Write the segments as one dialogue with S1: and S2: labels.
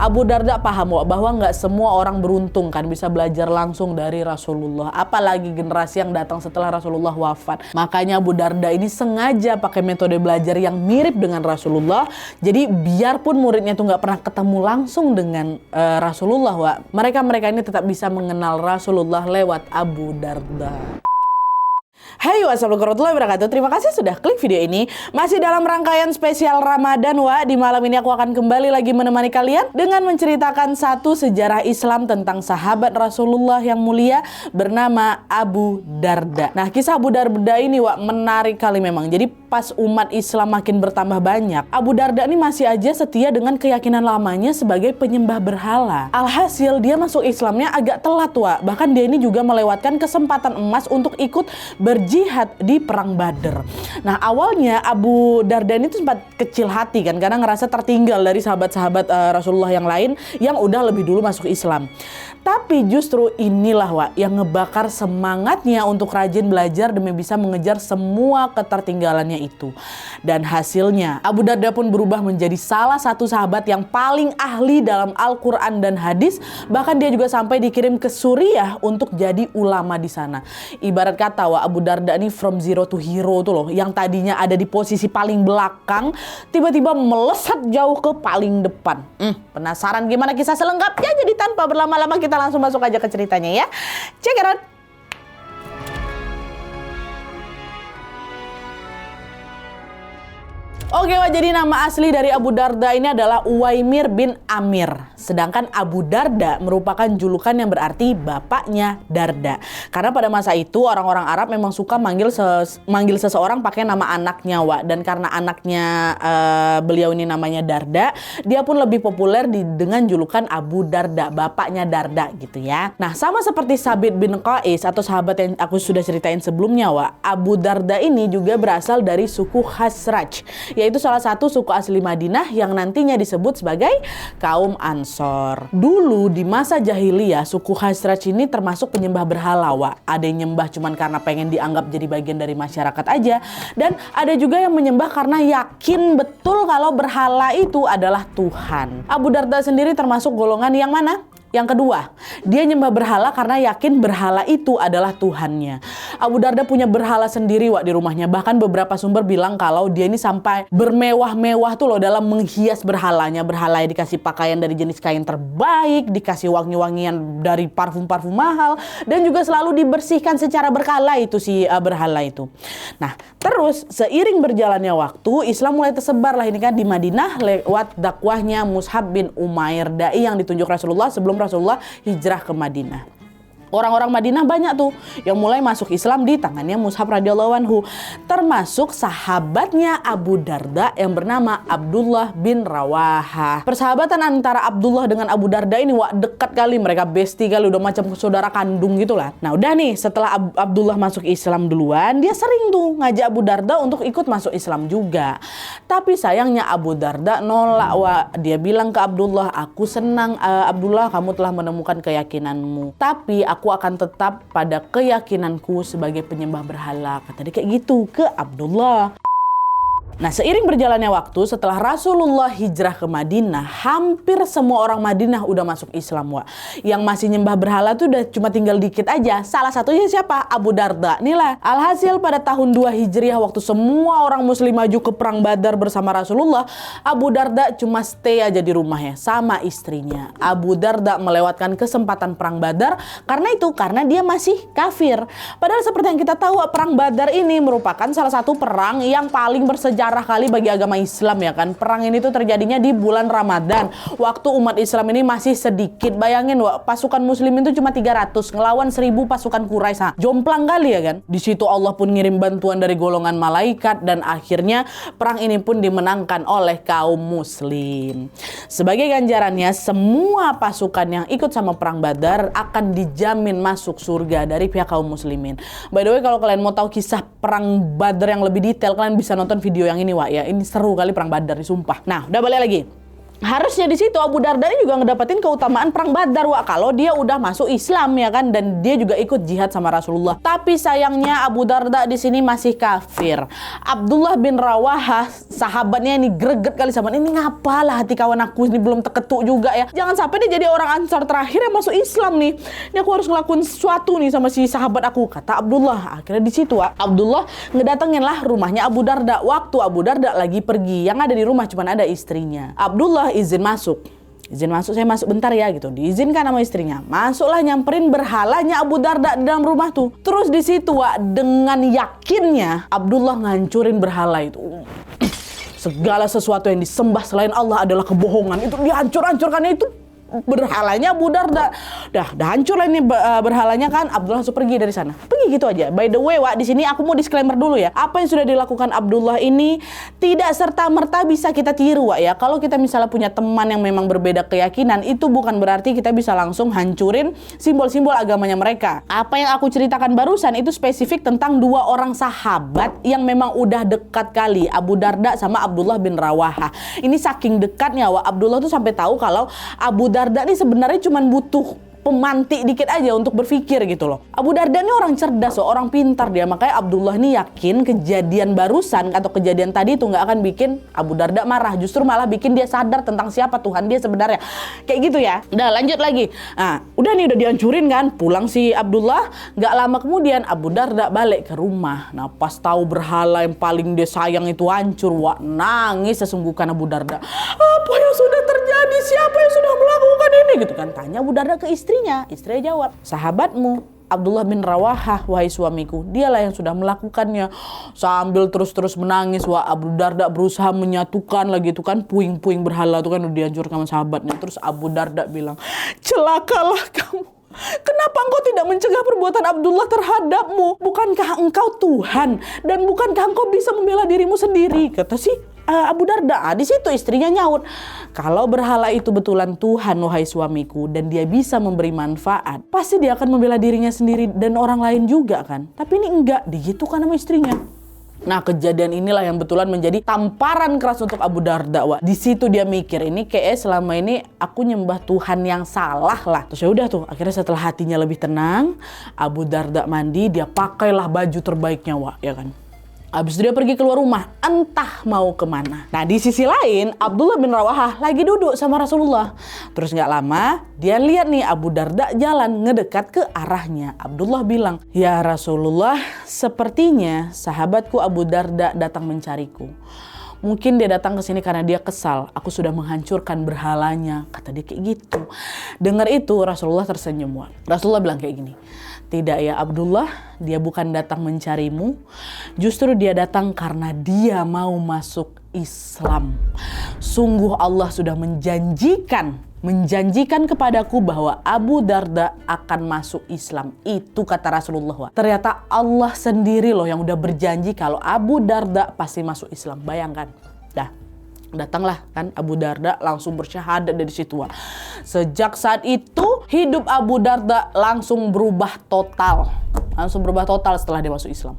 S1: Abu Darda paham Wak, bahwa nggak semua orang beruntung kan bisa belajar langsung dari Rasulullah, apalagi generasi yang datang setelah Rasulullah wafat. Makanya Abu Darda ini sengaja pakai metode belajar yang mirip dengan Rasulullah. Jadi biarpun muridnya tuh nggak pernah ketemu langsung dengan Rasulullah Wak, mereka ini tetap bisa mengenal Rasulullah lewat Abu Darda. Hai, wassalamualaikum warahmatullahi wabarakatuh. Terima kasih sudah klik video ini. Masih dalam rangkaian spesial Ramadan, Wak. Di malam ini aku akan kembali lagi menemani kalian dengan menceritakan satu sejarah Islam tentang sahabat Rasulullah yang mulia bernama Abu Darda. Nah, kisah Abu Darda ini, Wak, menarik kali memang. Jadi pas umat Islam makin bertambah banyak, Abu Darda ini masih aja setia dengan keyakinan lamanya sebagai penyembah berhala. Alhasil dia masuk Islamnya agak telat, Wak. Bahkan dia ini juga melewatkan kesempatan emas untuk ikut berjihad di perang Badar. Nah, awalnya Abu Darda ini tuh sempat kecil hati kan, karena ngerasa tertinggal dari sahabat-sahabat Rasulullah yang lain yang udah lebih dulu masuk Islam. Tapi justru inilah, Wak, yang ngebakar semangatnya untuk rajin belajar demi bisa mengejar semua ketertinggalannya itu. Dan hasilnya Abu Darda pun berubah menjadi salah satu sahabat yang paling ahli dalam Al-Quran dan hadis. Bahkan dia juga sampai dikirim ke Suriah untuk jadi ulama di sana. Ibarat kata, Wak, Abu Darda ini from zero to hero tuh loh, yang tadinya ada di posisi paling belakang tiba-tiba melesat jauh ke paling depan. Penasaran gimana kisah selengkapnya? Jadi tanpa berlama-lama kita langsung masuk aja ke ceritanya ya. Check it out. Oke, Wak, jadi nama asli dari Abu Darda ini adalah Uwaimir bin Amir. Sedangkan Abu Darda merupakan julukan yang berarti bapaknya Darda. Karena pada masa itu orang-orang Arab memang suka manggil seseorang pakai nama anaknya, Wak. Dan karena anaknya beliau ini namanya Darda, dia pun lebih populer dengan julukan Abu Darda, bapaknya Darda gitu ya. Nah, sama seperti Sabit bin Qais atau sahabat yang aku sudah ceritain sebelumnya, Wak, Abu Darda ini juga berasal dari suku Khazraj, yaitu salah satu suku asli Madinah yang nantinya disebut sebagai kaum Ansor. Dulu di masa jahiliyah, suku Khazraj ini termasuk penyembah berhala, Wak. Ada yang nyembah cuman karena pengen dianggap jadi bagian dari masyarakat aja, dan ada juga yang menyembah karena yakin betul kalau berhala itu adalah Tuhan. Abu Darda sendiri termasuk golongan yang mana? Yang kedua, dia nyembah berhala karena yakin berhala itu adalah Tuhannya. Abu Darda punya berhala sendiri, Wak, di rumahnya. Bahkan beberapa sumber bilang kalau dia ini sampai bermewah-mewah tuh loh dalam menghias berhalanya. Berhalanya dikasih pakaian dari jenis kain terbaik, dikasih wangi-wangian dari parfum-parfum mahal, dan juga selalu dibersihkan secara berkala itu si berhala itu. Nah, terus seiring berjalannya waktu, Islam mulai tersebar lah ini kan di Madinah lewat dakwahnya Mus'ab bin Umair, dai yang ditunjuk Rasulullah sebelum Rasulullah hijrah ke Madinah. Orang-orang Madinah banyak tuh yang mulai masuk Islam di tangannya Mus'ab radhiyallahu anhu, termasuk sahabatnya Abu Darda yang bernama Abdullah bin Rawaha. Persahabatan antara Abdullah dengan Abu Darda ini, Wak, dekat kali, mereka bestie kali, udah macam saudara kandung gitu lah. Nah, udah nih, setelah Abdullah masuk Islam duluan, dia sering tuh ngajak Abu Darda untuk ikut masuk Islam juga. Tapi sayangnya Abu Darda nolak, Wak. Dia bilang ke Abdullah, "Aku senang Abdullah, kamu telah menemukan keyakinanmu, tapi aku akan tetap pada keyakinanku sebagai penyembah berhala." Kata dia kayak gitu ke Abdullah. Nah, seiring berjalannya waktu, setelah Rasulullah hijrah ke Madinah, hampir semua orang Madinah udah masuk Islam, Wak. Yang masih nyembah berhala tuh udah cuma tinggal dikit aja. Salah satunya siapa? Abu Darda. Inilah. Alhasil pada tahun 2 Hijriah, waktu semua orang muslim maju ke perang Badar bersama Rasulullah, Abu Darda cuma stay aja di rumahnya sama istrinya. Abu Darda melewatkan kesempatan perang Badar karena dia masih kafir. Padahal seperti yang kita tahu, perang Badar ini merupakan salah satu perang yang paling bersejarah kali bagi agama Islam ya kan. Perang ini tuh terjadinya di bulan Ramadan, waktu umat Islam ini masih sedikit. Bayangin, Wak, pasukan muslim itu cuma 300 ngelawan 1000 pasukan Quraisy. Jomplang kali ya kan. Di situ Allah pun ngirim bantuan dari golongan malaikat dan akhirnya perang ini pun dimenangkan oleh kaum muslim. Sebagai ganjarannya, semua pasukan yang ikut sama perang Badar akan dijamin masuk surga dari pihak kaum muslimin. By the way, kalau kalian mau tahu kisah perang Badar yang lebih detail, kalian bisa nonton video yang ini, Wak, ya. Ini seru kali perang Badar, sumpah. Nah, udah balik lagi. Harusnya di situ Abu Darda ini juga ngedapetin keutamaan perang Badar, Wak, kalau dia udah masuk Islam ya kan, dan dia juga ikut jihad sama Rasulullah. Tapi sayangnya Abu Darda di sini masih kafir. Abdullah bin Rawahah, sahabatnya ini greget kali sama ini, ngapalah hati kawan aku ini belum terketuk juga ya. Jangan sampai dia jadi orang Ansar terakhir yang masuk Islam nih. Ini aku harus ngelakuin sesuatu nih sama si sahabat aku, kata Abdullah. Akhirnya di situ Abdullah ngedatengin lah rumahnya Abu Darda. Waktu Abu Darda lagi pergi, yang ada di rumah cuma ada istrinya. Abdullah izin masuk, saya masuk bentar ya gitu. Diizinkan sama istrinya. Masuklah, nyamperin berhalanya Abu Darda di dalam rumah tuh. Terus di situ dengan yakinnya Abdullah ngancurin berhala itu. Segala sesuatu yang disembah selain Allah adalah kebohongan. Itu dihancur-hancurkannya itu berhalanya Abu Darda. Dah hancur lah ini berhalanya kan. Abdullah langsung pergi dari sana. Pergi gitu aja. By the way, Wak, di sini aku mau disclaimer dulu ya. Apa yang sudah dilakukan Abdullah ini tidak serta-merta bisa kita tiru, Wak, ya. Kalau kita misalnya punya teman yang memang berbeda keyakinan, itu bukan berarti kita bisa langsung hancurin simbol-simbol agamanya mereka. Apa yang aku ceritakan barusan itu spesifik tentang dua orang sahabat yang memang udah dekat kali, Abu Darda sama Abdullah bin Rawahah. Ini saking dekatnya, Wak, Abdullah tuh sampai tahu kalau Abu Darda ini sebenarnya cuma butuh pemantik dikit aja untuk berpikir gitu loh. Abu Darda ini orang cerdas, orang pintar dia. Makanya Abdullah ini yakin kejadian barusan atau kejadian tadi itu nggak akan bikin Abu Darda marah. Justru malah bikin dia sadar tentang siapa Tuhan dia sebenarnya. Kayak gitu ya. Udah lanjut lagi. Nah, udah nih udah dihancurin kan. Pulang si Abdullah. Nggak lama kemudian Abu Darda balik ke rumah. Nah, pas tahu berhala yang paling dia sayang itu hancur, wah, nangis sesungguhkan Abu Darda. Apa yang sudah terjadi? Siapa yang sudah melakukan ini? Gitu kan. Tanya Abu Darda ke istrinya jawab, sahabatmu Abdullah bin Rawahah, wahai suamiku, dialah yang sudah melakukannya. Sambil terus menangis, wah, Abu Darda berusaha menyatukan lagi itu kan puing-puing berhala itu kan udah dihancurkan sama sahabatnya. Terus Abu Darda bilang, celakalah kamu. Kenapa engkau tidak mencegah perbuatan Abdullah terhadapmu? Bukankah engkau Tuhan? Dan bukankah engkau bisa membela dirimu sendiri? Kata si Abu Darda. Di situ istrinya nyaut, kalau berhala itu betulan Tuhan, wahai suamiku, dan dia bisa memberi manfaat, pasti dia akan membela dirinya sendiri dan orang lain juga kan. Tapi ini enggak, digitukan sama istrinya. Nah, kejadian inilah yang betulan menjadi tamparan keras untuk Abu Darda, Wak. Di situ dia mikir, ini kayak selama ini aku nyembah Tuhan yang salah lah. Terus ya udah tuh, akhirnya setelah hatinya lebih tenang, Abu Darda mandi, dia pakailah baju terbaiknya, Wak, ya kan. Habis itu dia pergi keluar rumah, entah mau kemana. Nah, di sisi lain, Abdullah bin Rawahah lagi duduk sama Rasulullah. Terus nggak lama, dia lihat nih Abu Darda jalan ngedekat ke arahnya. Abdullah bilang, ya Rasulullah, sepertinya sahabatku Abu Darda datang mencariku. Mungkin dia datang ke sini karena dia kesal. Aku sudah menghancurkan berhalanya. Kata dia kayak gitu. Dengar itu, Rasulullah tersenyum. Rasulullah bilang kayak gini, tidak ya Abdullah, dia bukan datang mencarimu. Justru dia datang karena dia mau masuk Islam. Sungguh Allah sudah menjanjikan kepadaku bahwa Abu Darda akan masuk Islam. Itu kata Rasulullah. Ternyata Allah sendiri loh yang udah berjanji kalau Abu Darda pasti masuk Islam. Bayangkan. Datanglah kan Abu Darda langsung bersyahadat dari situ. Sejak saat itu hidup Abu Darda langsung berubah total. Setelah dia masuk Islam.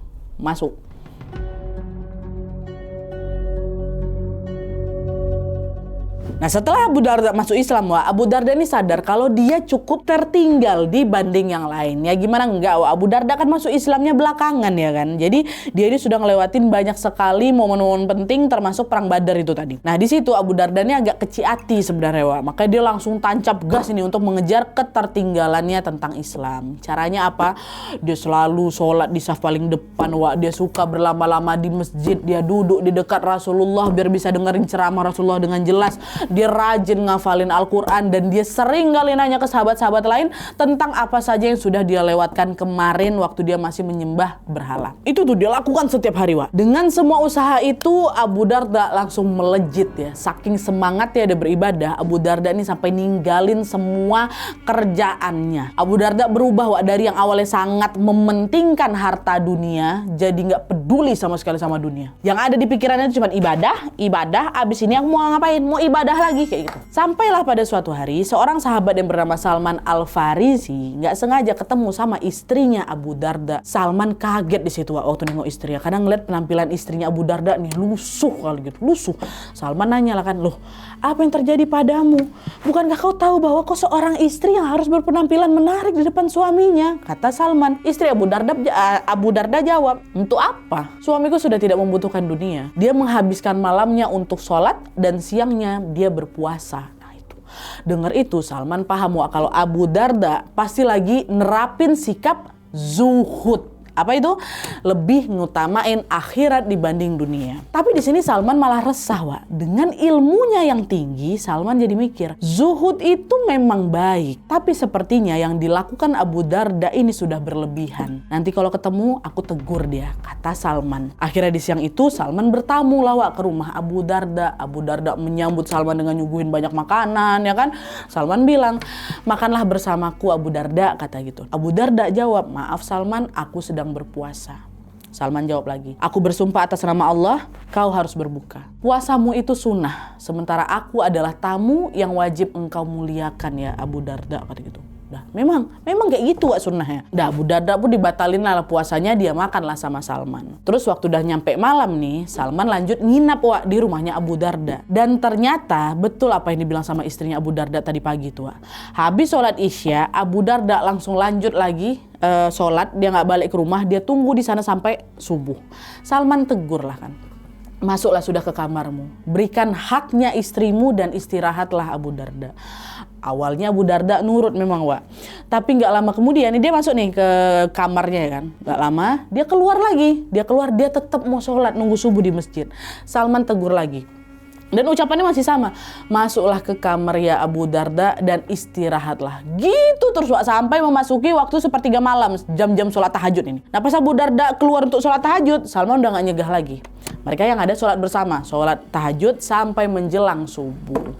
S1: Nah, setelah Abu Darda masuk Islam, Abu Darda ini sadar kalau dia cukup tertinggal dibanding yang lain. Ya gimana enggak, Abu Darda kan masuk Islamnya belakangan ya kan. Jadi dia ini sudah ngelewatin banyak sekali momen-momen penting termasuk perang Badar itu tadi. Nah, di situ Abu Darda ini agak kecil hati sebenarnya, Makanya dia langsung tancap gas ini untuk mengejar ketertinggalannya tentang Islam. Caranya apa? Dia selalu sholat di saf paling depan, Dia suka berlama-lama di masjid, dia duduk di dekat Rasulullah biar bisa dengerin ceramah Rasulullah dengan jelas. Dia rajin ngafalin Al-Quran dan dia sering kali nanya ke sahabat-sahabat lain tentang apa saja yang sudah dia lewatkan kemarin waktu dia masih menyembah berhala. Itu tuh dia lakukan setiap hari, Dengan semua usaha itu Abu Darda langsung melejit ya. Saking semangatnya dia beribadah, Abu Darda ini sampai ninggalin semua kerjaannya. Abu Darda berubah, dari yang awalnya sangat mementingkan harta dunia jadi nggak peduli peduli sama sekali sama dunia. Yang ada di pikirannya itu cuma ibadah, abis ini aku mau ngapain? Mau ibadah lagi kayak gitu. Sampailah pada suatu hari seorang sahabat yang bernama Salman Al-Farisi nggak sengaja ketemu sama istrinya Abu Darda. Salman kaget di situ waktu nengok istrinya. Kadang ngeliat penampilan istrinya Abu Darda nih lusuh kali gitu, lusuh. Salman nanya lah kan, loh apa yang terjadi padamu? Bukankah kau tahu bahwa kau seorang istri yang harus berpenampilan menarik di depan suaminya? Kata Salman. Istri Abu Darda jawab, untuk apa? Suamiku sudah tidak membutuhkan dunia. Dia menghabiskan malamnya untuk sholat dan siangnya dia berpuasa. Nah itu. Dengar itu Salman paham kalau Abu Darda pasti lagi nerapin sikap zuhud. Apa itu? Lebih ngutamain akhirat dibanding dunia. Tapi di sini Salman malah resah, Wak. Dengan ilmunya yang tinggi, Salman jadi mikir, zuhud itu memang baik, tapi sepertinya yang dilakukan Abu Darda ini sudah berlebihan. Nanti kalau ketemu, aku tegur dia, kata Salman. Akhirnya di siang itu, Salman bertamu lah, Wak, ke rumah Abu Darda. Abu Darda menyambut Salman dengan nyuguhin banyak makanan, ya kan? Salman bilang, makanlah bersamaku Abu Darda, kata gitu. Abu Darda jawab, maaf Salman, aku sedang berpuasa. Salman jawab lagi, aku bersumpah atas nama Allah, kau harus berbuka. Puasamu itu sunnah, sementara aku adalah tamu yang wajib engkau muliakan ya Abu Darda, kata gitu. Dah, memang kayak gitu Wak sunnahnya. Dah Abu Darda pun dibatalin lah puasanya, dia makanlah sama Salman. Terus waktu udah nyampe malam nih, Salman lanjut nginap Wak di rumahnya Abu Darda. Dan ternyata betul apa yang dibilang sama istrinya Abu Darda tadi pagi tuh Wak. Habis sholat Isya, Abu Darda langsung lanjut lagi sholat, dia nggak balik ke rumah, dia tunggu di sana sampai subuh. Salman tegur lah kan. Masuklah sudah ke kamarmu, berikan haknya istrimu dan istirahatlah Abu Darda. Awalnya Abu Darda nurut memang Wak. Tapi gak lama kemudian dia masuk nih ke kamarnya ya kan. Gak lama dia keluar lagi. Dia tetap mau sholat nunggu subuh di masjid. Salman tegur lagi. Dan ucapannya masih sama. Masuklah ke kamar ya Abu Darda dan istirahatlah. Gitu terus Wak sampai memasuki waktu sepertiga malam. Jam-jam sholat tahajud ini. Nah pas Abu Darda keluar untuk sholat tahajud, Salman udah gak nyegah lagi. Mereka yang ada sholat bersama. Sholat tahajud sampai menjelang subuh.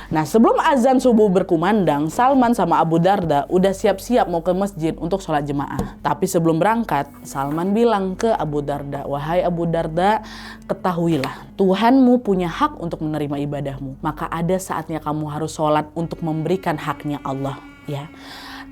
S1: Nah sebelum azan subuh berkumandang, Salman sama Abu Darda udah siap-siap mau ke masjid untuk sholat jemaah. Tapi sebelum berangkat, Salman bilang ke Abu Darda, wahai Abu Darda, ketahuilah Tuhanmu punya hak untuk menerima ibadahmu. Maka ada saatnya kamu harus sholat untuk memberikan haknya Allah. Ya.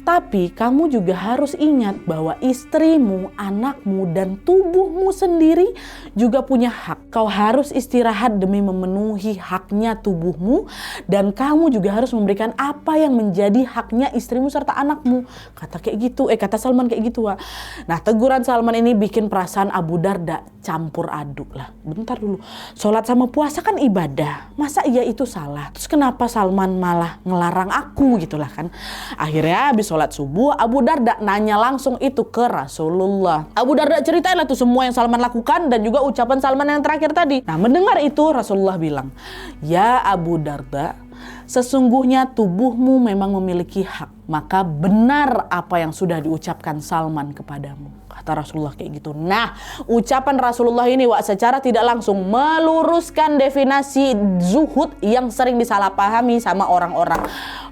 S1: Tapi kamu juga harus ingat bahwa istrimu, anakmu, dan tubuhmu sendiri juga punya hak. Kau harus istirahat demi memenuhi haknya tubuhmu, dan kamu juga harus memberikan apa yang menjadi haknya istrimu serta anakmu. Kata Salman kayak gitu Wak. Nah teguran Salman ini bikin perasaan Abu Darda campur aduk lah. Bentar dulu, sholat sama puasa kan ibadah. Masa iya itu salah? Terus kenapa Salman malah ngelarang aku gitulah kan? Akhirnya habis sholat subuh, Abu Darda nanya langsung itu ke Rasulullah. Abu Darda ceritain lah tuh semua yang Salman lakukan dan juga ucapan Salman yang terakhir tadi. Nah mendengar itu Rasulullah bilang, ya Abu Darda, sesungguhnya tubuhmu memang memiliki hak. Maka benar apa yang sudah diucapkan Salman kepadamu. Kata Rasulullah kayak gitu. Nah, ucapan Rasulullah ini Wak secara tidak langsung meluruskan definisi zuhud yang sering disalahpahami sama orang-orang.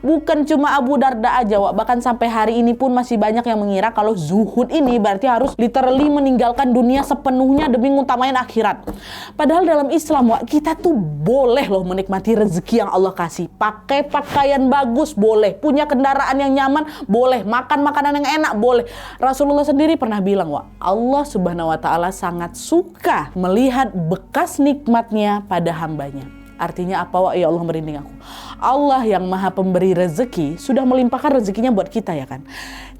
S1: Bukan cuma Abu Darda aja Wak, bahkan sampai hari ini pun masih banyak yang mengira kalau zuhud ini berarti harus literally meninggalkan dunia sepenuhnya demi ngutamain akhirat. Padahal dalam Islam Wak, kita tuh boleh loh menikmati rezeki yang Allah kasih. Pakai pakaian bagus boleh, punya kendaraan yang nyaman boleh, makan makanan yang enak boleh. Rasulullah sendiri pernah bilang Wak, Allah Subhanahu wa taala sangat suka melihat bekas nikmatnya pada hambanya. Artinya apa Wak? Ya Allah merinding aku. Allah yang maha pemberi rezeki sudah melimpahkan rezekinya buat kita ya kan.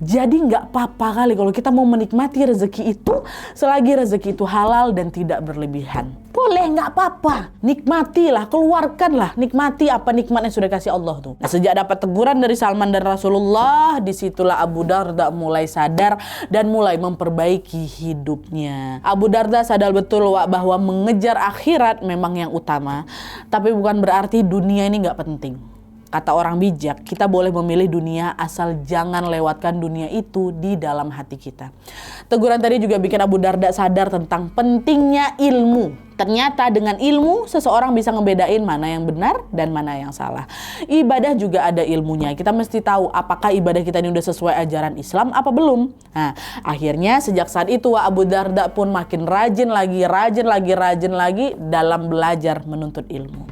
S1: Jadi nggak apa-apa kali kalau kita mau menikmati rezeki itu selagi rezeki itu halal dan tidak berlebihan. Boleh, nggak apa-apa. Nikmatilah, keluarkanlah. Nikmati apa nikmat yang sudah kasih Allah tuh. Nah, sejak dapat teguran dari Salman dan Rasulullah, disitulah Abu Darda mulai sadar dan mulai memperbaiki hidupnya. Abu Darda sadar betul Wak bahwa mengejar akhirat memang yang utama. Tapi bukan berarti dunia ini nggak penting. kata orang bijak, kita boleh memilih dunia asal jangan lewatkan dunia itu di dalam hati kita. Teguran tadi juga bikin Abu Darda sadar tentang pentingnya ilmu. Ternyata dengan ilmu seseorang bisa ngebedain mana yang benar dan mana yang salah. Ibadah juga ada ilmunya. Kita mesti tahu apakah ibadah kita ini udah sesuai ajaran Islam apa belum. Nah, akhirnya sejak saat itu Abu Darda pun makin rajin lagi dalam belajar menuntut ilmu.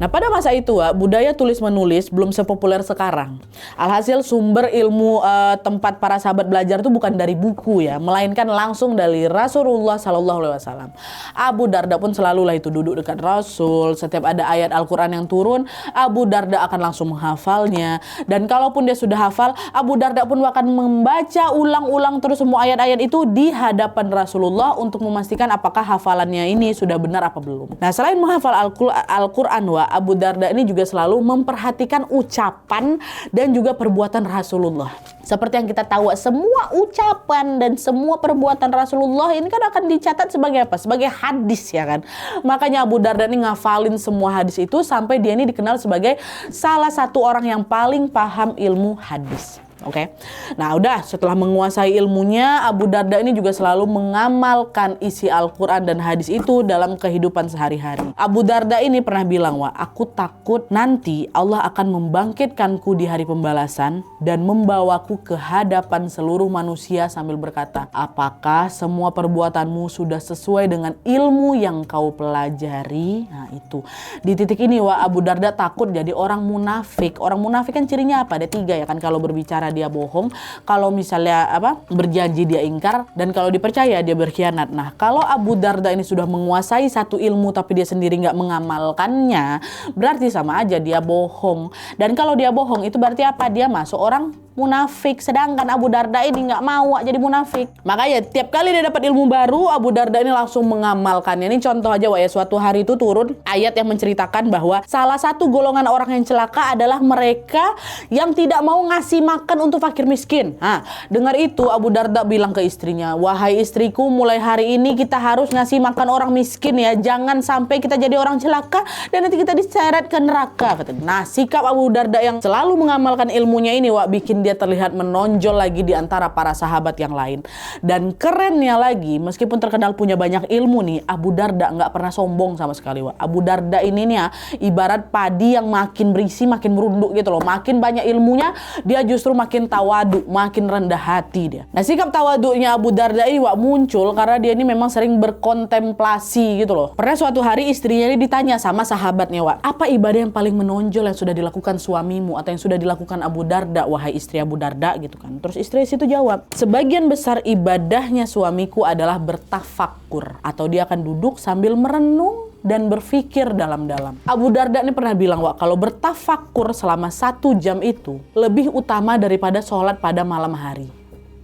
S1: Nah, pada masa itu budaya tulis-menulis belum sepopuler sekarang. Alhasil sumber ilmu tempat para sahabat belajar itu bukan dari buku ya, melainkan langsung dari Rasulullah SAW. Abu Darda pun selalu lah itu duduk dekat Rasul. Setiap ada ayat Al-Quran yang turun, Abu Darda akan langsung menghafalnya. Dan kalaupun dia sudah hafal, Abu Darda pun akan membaca ulang-ulang terus semua ayat-ayat itu di hadapan Rasulullah untuk memastikan apakah hafalannya ini sudah benar apa belum. Nah, selain menghafal Al-Quran, Abu Darda ini juga selalu memperhatikan ucapan dan juga perbuatan Rasulullah. Seperti yang kita tahu, semua ucapan dan semua perbuatan Rasulullah ini kan akan dicatat sebagai apa? Sebagai hadis ya kan. Makanya Abu Darda ini ngafalin semua hadis itu sampai dia ini dikenal sebagai salah satu orang yang paling paham ilmu hadis. Oke. Nah, udah setelah menguasai ilmunya, Abu Darda ini juga selalu mengamalkan isi Al-Quran dan hadis itu dalam kehidupan sehari-hari. Abu Darda ini pernah bilang, aku takut nanti Allah akan membangkitkanku di hari pembalasan dan membawaku ke hadapan seluruh manusia sambil berkata, apakah semua perbuatanmu sudah sesuai dengan ilmu yang kau pelajari? Nah, itu. Di titik ini Abu Darda takut jadi orang munafik. Orang munafik kan cirinya apa? Ada 3 ya kan, kalau berbicara dia bohong, kalau misalnya berjanji dia ingkar, dan kalau dipercaya dia berkhianat. Nah, kalau Abu Darda ini sudah menguasai satu ilmu tapi dia sendiri nggak mengamalkannya, berarti sama aja dia bohong. Dan kalau dia bohong itu berarti apa? Dia masuk orang munafik. Sedangkan Abu Darda ini nggak mau jadi munafik. Makanya tiap kali dia dapat ilmu baru, Abu Darda ini langsung mengamalkannya. Ini contoh aja ya, suatu hari itu turun ayat yang menceritakan bahwa salah satu golongan orang yang celaka adalah mereka yang tidak mau ngasih makan untuk fakir miskin. Nah, dengar itu Abu Darda bilang ke istrinya, wahai istriku, mulai hari ini kita harus ngasih makan orang miskin ya. Jangan sampai kita jadi orang celaka dan nanti kita diseret ke neraka. Nah, sikap Abu Darda yang selalu mengamalkan ilmunya ini bikin dia terlihat menonjol lagi di antara para sahabat yang lain. Dan kerennya lagi, meskipun terkenal punya banyak ilmu nih, Abu Darda nggak pernah sombong sama sekali. Abu Darda ini nih ibarat padi yang makin berisi makin merunduk gitu loh. Makin banyak ilmunya, dia justru makin tawadu, makin rendah hati dia. Nah, sikap tawadunya Abu Darda ini muncul karena dia ini memang sering berkontemplasi gitu loh. Pernah suatu hari istrinya ini ditanya sama sahabatnya, apa ibadah yang paling menonjol yang sudah dilakukan suamimu atau yang sudah dilakukan Abu Darda, wahai istri Abu Darda gitu kan. Terus istri situ jawab, sebagian besar ibadahnya suamiku adalah bertafakur, atau dia akan duduk sambil merenung dan berpikir dalam-dalam. Abu Darda ini pernah bilang, kalau bertafakur selama 1 jam itu lebih utama daripada sholat pada malam hari.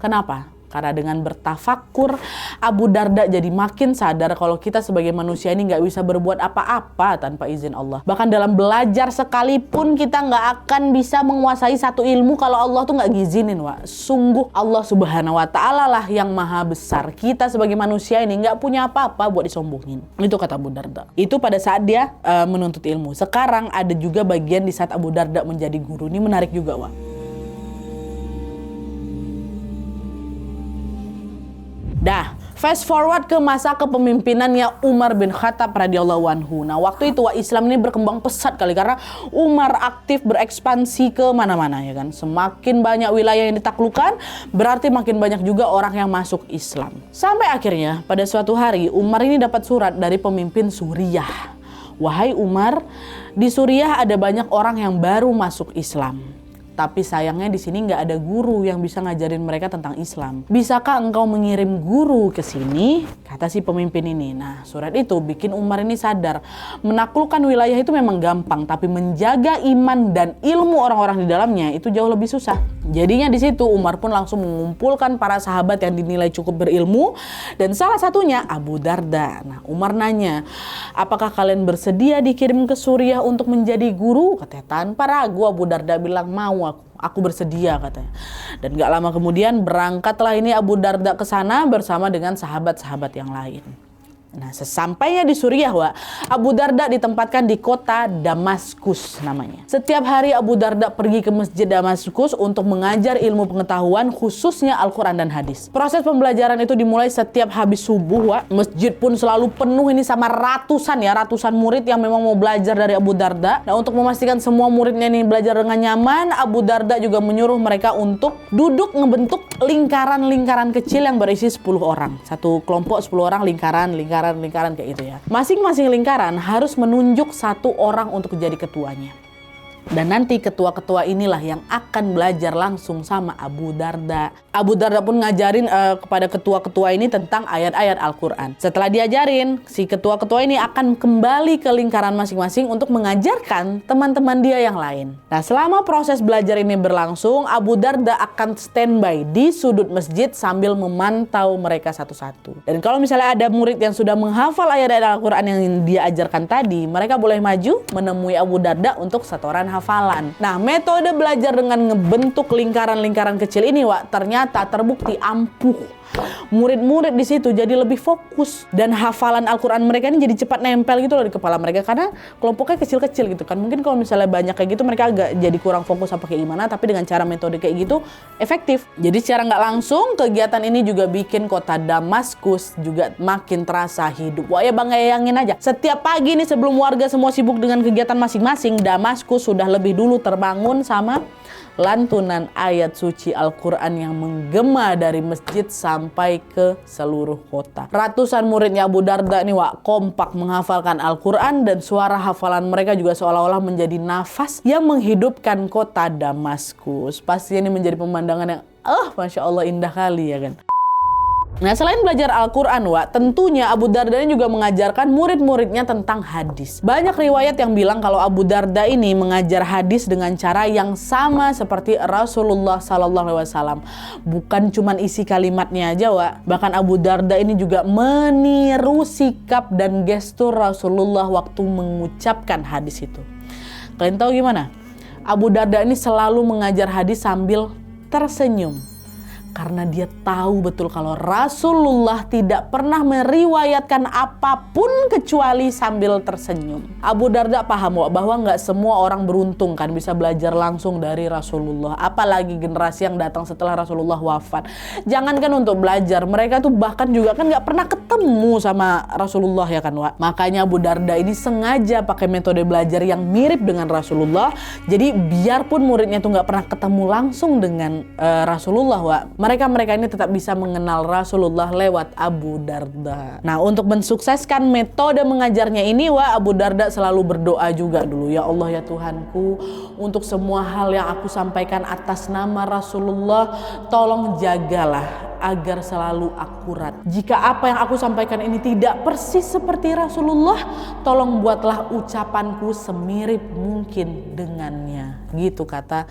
S1: Kenapa? Karena dengan bertafakur, Abu Darda jadi makin sadar kalau kita sebagai manusia ini nggak bisa berbuat apa-apa tanpa izin Allah. Bahkan dalam belajar sekalipun kita nggak akan bisa menguasai satu ilmu kalau Allah tuh nggak ngizinin. Sungguh Allah Subhanahu Wa Ta'ala lah yang maha besar. Kita sebagai manusia ini nggak punya apa-apa buat disombongin. Itu kata Abu Darda. Itu pada saat dia menuntut ilmu. Sekarang ada juga bagian di saat Abu Darda menjadi guru. Ini menarik juga, Dah, fast forward ke masa kepemimpinannya Umar bin Khattab radhiyallahu anhu. Nah, waktu itu Islam ini berkembang pesat kali karena Umar aktif berekspansi ke mana-mana ya kan. Semakin banyak wilayah yang ditaklukkan, berarti makin banyak juga orang yang masuk Islam. Sampai akhirnya pada suatu hari Umar ini dapat surat dari pemimpin Suriah. Wahai Umar, di Suriah ada banyak orang yang baru masuk Islam. Tapi sayangnya di sini nggak ada guru yang bisa ngajarin mereka tentang Islam. Bisakah engkau mengirim guru ke sini? Kata si pemimpin ini. Nah, surat itu bikin Umar ini sadar. Menaklukkan wilayah itu memang gampang, tapi menjaga iman dan ilmu orang-orang di dalamnya itu jauh lebih susah. Jadinya di situ Umar pun langsung mengumpulkan para sahabat yang dinilai cukup berilmu dan salah satunya Abu Darda. Nah, Umar nanya, apakah kalian bersedia dikirim ke Suriah untuk menjadi guru? Katanya tanpa ragu Abu Darda bilang, mau aku bersedia katanya. Dan gak lama kemudian berangkatlah ini Abu Darda ke sana bersama dengan sahabat-sahabat yang lain. Nah, sesampainya di Suriah, Abu Darda ditempatkan di kota Damaskus namanya. Setiap hari Abu Darda pergi ke masjid Damaskus untuk mengajar ilmu pengetahuan khususnya Al-Quran dan hadis. Proses pembelajaran itu dimulai setiap habis subuh, Masjid pun selalu penuh ini sama ratusan murid yang memang mau belajar dari Abu Darda. Nah, untuk memastikan semua muridnya ini belajar dengan nyaman, Abu Darda juga menyuruh mereka untuk duduk ngebentuk lingkaran-lingkaran kecil yang berisi 10 orang. Satu kelompok 10 orang lingkaran kayak gitu ya. Masing-masing lingkaran harus menunjuk satu orang untuk jadi ketuanya. Dan nanti ketua-ketua inilah yang akan belajar langsung sama Abu Darda. Abu Darda pun ngajarin kepada ketua-ketua ini tentang ayat-ayat Al-Quran. Setelah diajarin, si ketua-ketua ini akan kembali ke lingkaran masing-masing untuk mengajarkan teman-teman dia yang lain. Nah, selama proses belajar ini berlangsung, Abu Darda akan standby di sudut masjid sambil memantau mereka satu-satu. Dan kalau misalnya ada murid yang sudah menghafal ayat-ayat Al-Quran yang dia ajarkan tadi, mereka boleh maju menemui Abu Darda untuk setoran hafalan. Nah, metode belajar dengan ngebentuk lingkaran-lingkaran kecil ini, ternyata terbukti ampuh. Murid-murid di situ jadi lebih fokus dan hafalan Al-Quran mereka ini jadi cepat nempel gitu loh di kepala mereka karena kelompoknya kecil-kecil gitu kan. Mungkin kalau misalnya banyak kayak gitu mereka agak jadi kurang fokus apa kayak gimana, tapi dengan cara metode kayak gitu efektif. Jadi secara nggak langsung kegiatan ini juga bikin kota Damaskus juga makin terasa hidup. Wah ya bang, bayangin aja. Setiap pagi nih sebelum warga semua sibuk dengan kegiatan masing-masing, Damaskus sudah lebih dulu terbangun sama lantunan ayat suci Al-Quran yang menggema dari masjid sampai ke seluruh kota. Ratusan muridnya Abu Darda nih kompak menghafalkan Al-Quran dan suara hafalan mereka juga seolah-olah menjadi nafas yang menghidupkan kota Damaskus. Pasti ini menjadi pemandangan yang Masya Allah indah kali ya kan. Nah, selain belajar Al-Quran, tentunya Abu Darda ini juga mengajarkan murid-muridnya tentang hadis. Banyak riwayat yang bilang kalau Abu Darda ini mengajar hadis dengan cara yang sama seperti Rasulullah SAW. Bukan cuman isi kalimatnya aja, bahkan Abu Darda ini juga meniru sikap dan gestur Rasulullah waktu mengucapkan hadis itu. Kalian tahu gimana? Abu Darda ini selalu mengajar hadis sambil tersenyum. Karena dia tahu betul kalau Rasulullah tidak pernah meriwayatkan apapun kecuali sambil tersenyum. Abu Darda paham bahwa nggak semua orang beruntung kan bisa belajar langsung dari Rasulullah. Apalagi generasi yang datang setelah Rasulullah wafat. Jangankan untuk belajar, mereka tuh bahkan juga kan nggak pernah ketemu sama Rasulullah ya kan, Makanya Abu Darda ini sengaja pakai metode belajar yang mirip dengan Rasulullah. Jadi biarpun muridnya tuh nggak pernah ketemu langsung dengan Rasulullah, mereka ini tetap bisa mengenal Rasulullah lewat Abu Darda. Nah, untuk mensukseskan metode mengajarnya ini, Abu Darda selalu berdoa juga dulu. Ya Allah ya Tuhanku, untuk semua hal yang aku sampaikan atas nama Rasulullah, tolong jagalah agar selalu akurat. Jika apa yang aku sampaikan ini tidak persis seperti Rasulullah, tolong buatlah ucapanku semirip mungkin dengannya. Gitu kata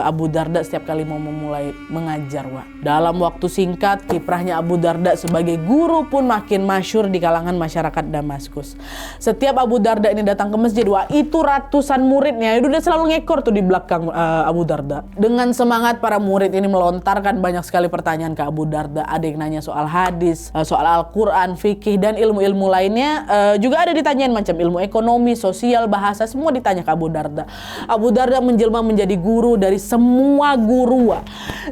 S1: Abu Darda setiap kali mau memulai mengajar. Dalam waktu singkat, kiprahnya Abu Darda sebagai guru pun makin masyhur di kalangan masyarakat Damaskus. Setiap Abu Darda ini datang ke masjid, itu ratusan muridnya itu udah selalu ngekor tuh di belakang Abu Darda. Dengan semangat para murid ini melontarkan banyak sekali pertanyaan ke Abu Darda. Ada yang nanya soal hadis, soal Al-Quran, fikih, dan ilmu-ilmu lainnya. Juga ada ditanyain macam ilmu ekonomi, sosial, bahasa, semua ditanya ke Abu Darda. Abu Darda menjelma menjadi guru dari semua guru.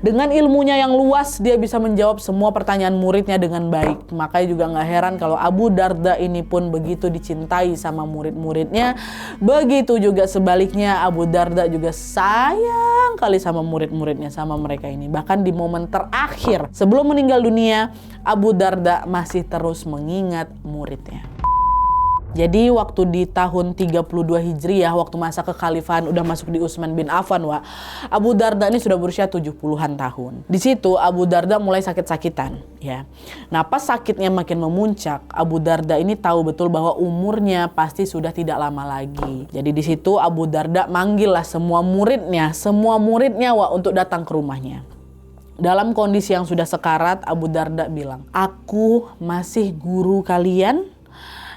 S1: Dengan ilmunya yang luas, dia bisa menjawab semua pertanyaan muridnya dengan baik. Makanya juga gak heran kalau Abu Darda ini pun begitu dicintai sama murid-muridnya. Begitu juga sebaliknya, Abu Darda juga sayang kali sama murid-muridnya, sama mereka ini. Bahkan di momen terakhir sebelum meninggal dunia, Abu Darda masih terus mengingat muridnya. Jadi waktu di tahun 32 Hijriah, waktu masa kekhalifahan udah masuk di Utsman bin Affan, Abu Darda ini sudah berusia 70-an tahun. Di situ Abu Darda mulai sakit-sakitan, ya. Nah, pas sakitnya makin memuncak, Abu Darda ini tahu betul bahwa umurnya pasti sudah tidak lama lagi. Jadi di situ Abu Darda manggil lah semua muridnya untuk datang ke rumahnya. Dalam kondisi yang sudah sekarat, Abu Darda bilang, "Aku masih guru kalian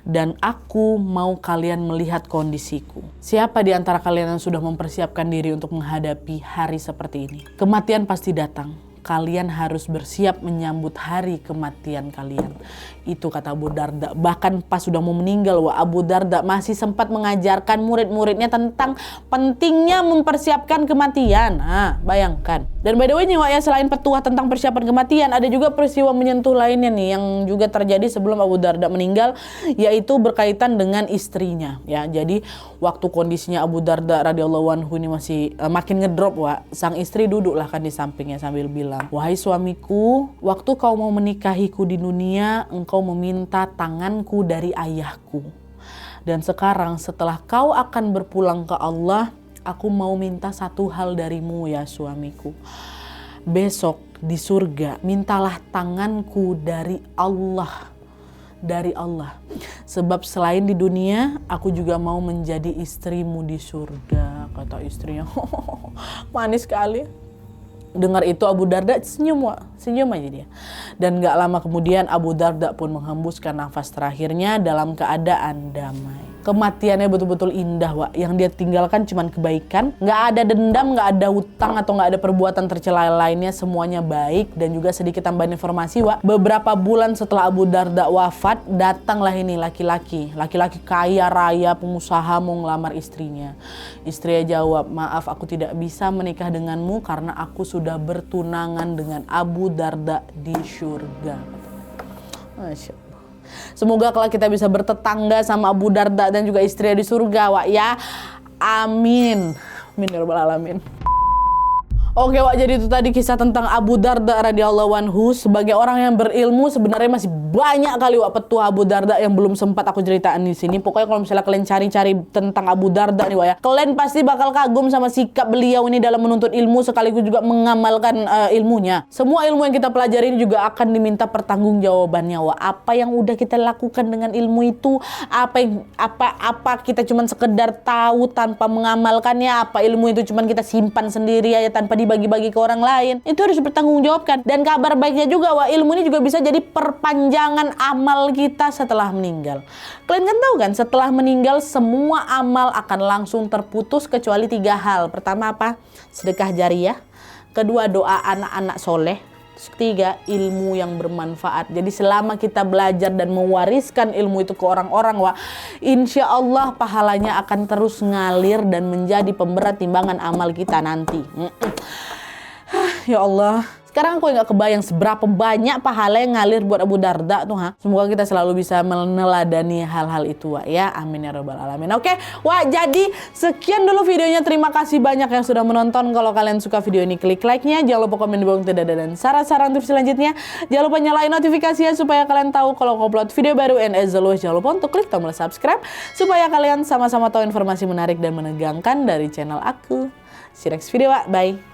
S1: dan aku mau kalian melihat kondisiku. Siapa di antara kalian yang sudah mempersiapkan diri untuk menghadapi hari seperti ini? Kematian pasti datang. Kalian harus bersiap menyambut hari kematian kalian." Itu kata Abu Darda. Bahkan pas sudah mau meninggal, Abu Darda masih sempat mengajarkan murid-muridnya tentang pentingnya mempersiapkan kematian. Nah, bayangkan. Dan by the way nih, selain petuah tentang persiapan kematian, ada juga peristiwa menyentuh lainnya nih yang juga terjadi sebelum Abu Darda meninggal, yaitu berkaitan dengan istrinya. Ya, jadi waktu kondisinya Abu Darda radhiyallahu anhu ini masih makin ngedrop, sang istri duduklah kan di sampingnya sambil bilang, "Wahai suamiku, waktu kau mau menikahiku di dunia, engkau meminta tanganku dari ayahku. Dan sekarang setelah kau akan berpulang ke Allah, aku mau minta satu hal darimu ya suamiku. Besok di surga, mintalah tanganku dari Allah. Dari Allah. Sebab selain di dunia, aku juga mau menjadi istrimu di surga," kata istrinya. Manis sekali. Dengar itu Abu Darda senyum aja dia. Dan gak lama kemudian Abu Darda pun menghembuskan nafas terakhirnya dalam keadaan damai. Kematiannya betul-betul indah, Yang dia tinggalkan cuman kebaikan. Gak ada dendam, gak ada hutang atau gak ada perbuatan tercela lainnya. Semuanya baik. Dan juga sedikit tambahan informasi, beberapa bulan setelah Abu Darda wafat, datanglah ini laki-laki kaya raya, pengusaha mau ngelamar istrinya. Istrinya jawab, "Maaf, aku tidak bisa menikah denganmu karena aku sudah bertunangan dengan Abu Darda di surga." Masya Allah. Semoga kalau kita bisa bertetangga sama Abu Darda dan juga istrinya di surga, ya. Amin. Amin ya rabbal alamin. Oke, jadi itu tadi kisah tentang Abu Darda radhiyallahu anhu. Sebagai orang yang berilmu, sebenarnya masih banyak kali petua Abu Darda yang belum sempat aku ceritain di sini. Pokoknya kalau misalnya kalian cari-cari tentang Abu Darda nih, kalian pasti bakal kagum sama sikap beliau ini dalam menuntut ilmu sekaligus juga mengamalkan ilmunya. Semua ilmu yang kita pelajari ini juga akan diminta pertanggungjawabannya, Apa yang udah kita lakukan dengan ilmu itu? Apa kita cuman sekedar tahu tanpa mengamalkannya? Apa ilmu itu cuman kita simpan sendiri aja tanpa dibagi-bagi ke orang lain? Itu harus dipertanggungjawabkan. Dan kabar baiknya juga, ilmu ini juga bisa jadi perpanjangan amal kita setelah meninggal. Kalian kan tahu kan, setelah meninggal semua amal akan langsung terputus kecuali 3 hal. Pertama apa? Sedekah jariyah. Kedua, doa anak-anak soleh. Ketiga, ilmu yang bermanfaat. Jadi selama kita belajar dan mewariskan ilmu itu ke orang-orang, insya Allah pahalanya akan terus ngalir dan menjadi pemberat timbangan amal kita nanti. Ya Allah. Sekarang aku nggak kebayang seberapa banyak pahala yang ngalir buat Abu Darda tuh. Semoga kita selalu bisa meneladani hal-hal itu, ya. Amin ya rabbal alamin. Oke, jadi sekian dulu videonya. Terima kasih banyak yang sudah menonton. Kalau kalian suka video ini, klik like-nya. Jangan lupa komen di bawah tidak ada dan saran-saran untuk selanjutnya. Jangan lupa nyalain notifikasinya supaya kalian tahu kalau aku upload video baru. And as always, jangan lupa untuk klik tombol subscribe supaya kalian sama-sama tahu informasi menarik dan menegangkan dari channel aku. See you next video, bye.